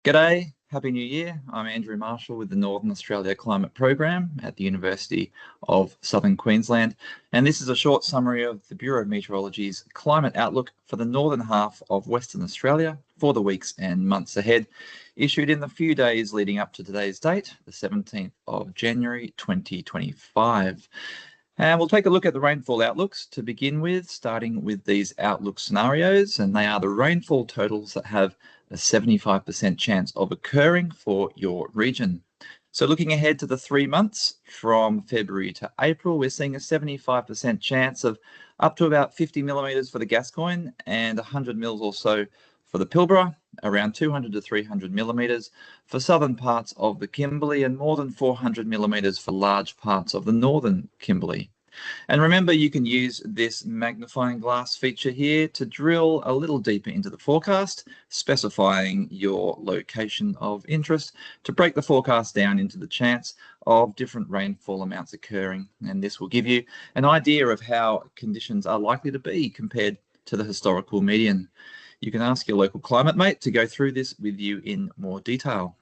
G'day, Happy New Year. I'm Andrew Marshall with the Northern Australia Climate Program at the University of Southern Queensland, and this is a short summary of the Bureau of Meteorology's climate outlook for the northern half of Western Australia for the weeks and months ahead, issued in the few days leading up to today's date, the 17th of January 2025. And we'll take a look at the rainfall outlooks to begin with, starting with these outlook scenarios, and they are the rainfall totals that have a 75% chance of occurring for your region. So looking ahead to the 3 months from February to April, we're seeing a 75% chance of up to about 50 millimetres for the Gascoyne and 100 mils or so for the Pilbara, around 200 to 300 millimetres for southern parts of the Kimberley, and more than 400 millimetres for large parts of the northern Kimberley. And remember, you can use this magnifying glass feature here to drill a little deeper into the forecast, specifying your location of interest to break the forecast down into the chance of different rainfall amounts occurring. And this will give you an idea of how conditions are likely to be compared to the historical median. You can ask your local climate mate to go through this with you in more detail.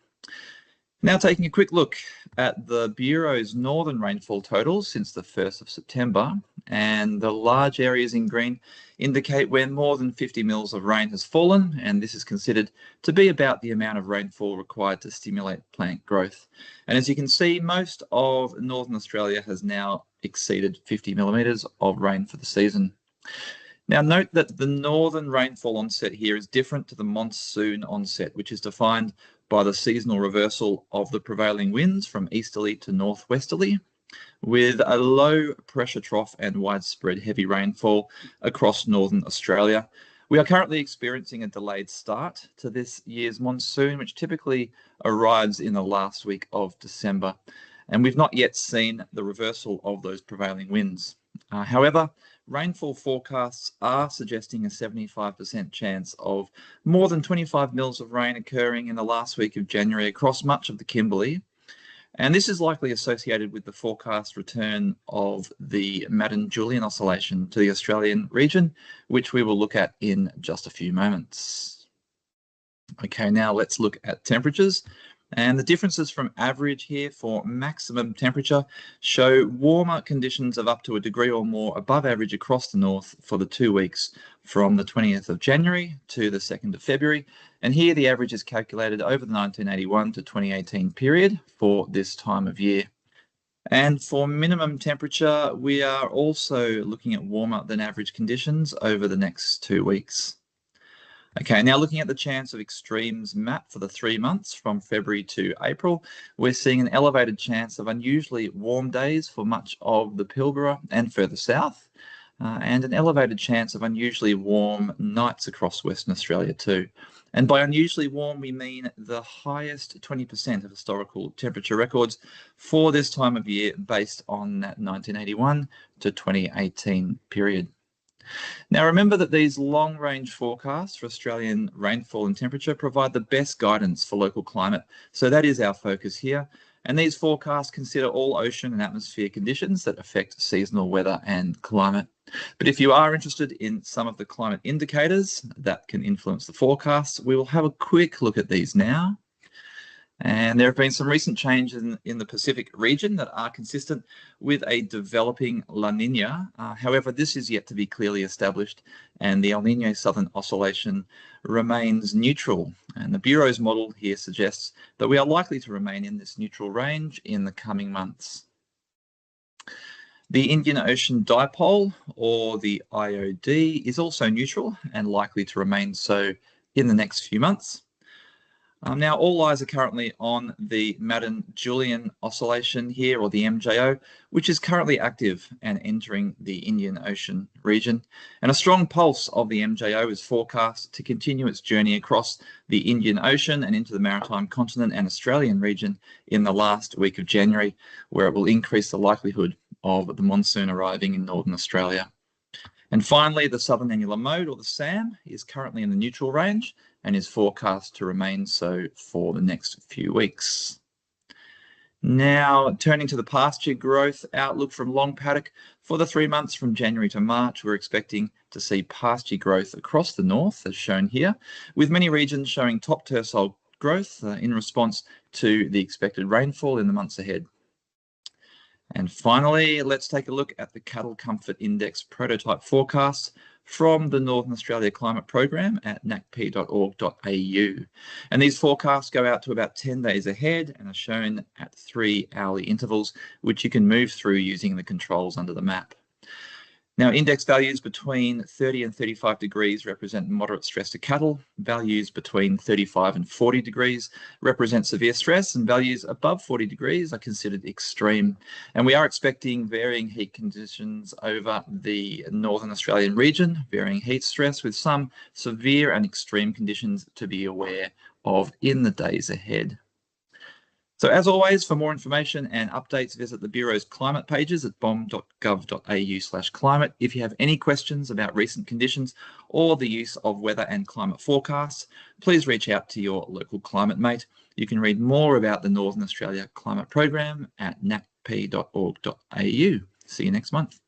Now taking a quick look at the Bureau's northern rainfall totals since the 1st of September, and the large areas in green indicate where more than 50 mils of rain has fallen, and this is considered to be about the amount of rainfall required to stimulate plant growth. And as you can see, most of Northern Australia has now exceeded 50 millimetres of rain for the season. Now note that the northern rainfall onset here is different to the monsoon onset, which is defined by the seasonal reversal of the prevailing winds from easterly to northwesterly, with a low pressure trough and widespread heavy rainfall across northern Australia. We are currently experiencing a delayed start to this year's monsoon, which typically arrives in the last week of December, and we've not yet seen the reversal of those prevailing winds. However, rainfall forecasts are suggesting a 75% chance of more than 25 mils of rain occurring in the last week of January across much of the Kimberley. And this is likely associated with the forecast return of the Madden-Julian Oscillation to the Australian region, which we will look at in just a few moments. Okay, now let's look at temperatures. And the differences from average here for maximum temperature show warmer conditions of up to a degree or more above average across the north for the 2 weeks from the 20th of January to the 2nd of February. And here the average is calculated over the 1981 to 2018 period for this time of year. And for minimum temperature, we are also looking at warmer than average conditions over the next 2 weeks. Okay, now looking at the chance of extremes map for the 3 months from February to April, we're seeing an elevated chance of unusually warm days for much of the Pilbara and further south, and an elevated chance of unusually warm nights across Western Australia too. And by unusually warm, we mean the highest 20% of historical temperature records for this time of year based on that 1981 to 2018 period. Now remember that these long-range forecasts for Australian rainfall and temperature provide the best guidance for local climate, so that is our focus here. And these forecasts consider all ocean and atmosphere conditions that affect seasonal weather and climate. But if you are interested in some of the climate indicators that can influence the forecasts, we will have a quick look at these now. And there have been some recent changes in the Pacific region that are consistent with a developing La Nina. However, this is yet to be clearly established, and the El Nino Southern Oscillation remains neutral. And the Bureau's model here suggests that we are likely to remain in this neutral range in the coming months. The Indian Ocean Dipole, or the IOD, is also neutral and likely to remain so in the next few months. Now, all eyes are currently on the Madden-Julian Oscillation here, or the MJO, which is currently active and entering the Indian Ocean region. And a strong pulse of the MJO is forecast to continue its journey across the Indian Ocean and into the maritime continent and Australian region in the last week of January, where it will increase the likelihood of the monsoon arriving in Northern Australia. And finally, the Southern Annular Mode, or the SAM, is currently in the neutral range and is forecast to remain so for the next few weeks. Now, turning to the pasture growth outlook from Long Paddock, for the 3 months from January to March, we're expecting to see pasture growth across the north, as shown here, with many regions showing top tertile growth in response to the expected rainfall in the months ahead. And finally, let's take a look at the Cattle Comfort Index prototype forecasts from the Northern Australia Climate Program at nacp.org.au. And these forecasts go out to about 10 days ahead and are shown at 3 hourly intervals, which you can move through using the controls under the map. Now, index values between 30 and 35 degrees represent moderate stress to cattle. Values between 35 and 40 degrees represent severe stress, and values above 40 degrees are considered extreme. And we are expecting varying heat conditions over the Northern Australian region, varying heat stress with some severe and extreme conditions to be aware of in the days ahead. So as always, for more information and updates, visit the Bureau's climate pages at bom.gov.au/climate. If you have any questions about recent conditions or the use of weather and climate forecasts, please reach out to your local climate mate. You can read more about the Northern Australia Climate Program at nacp.org.au. See you next month.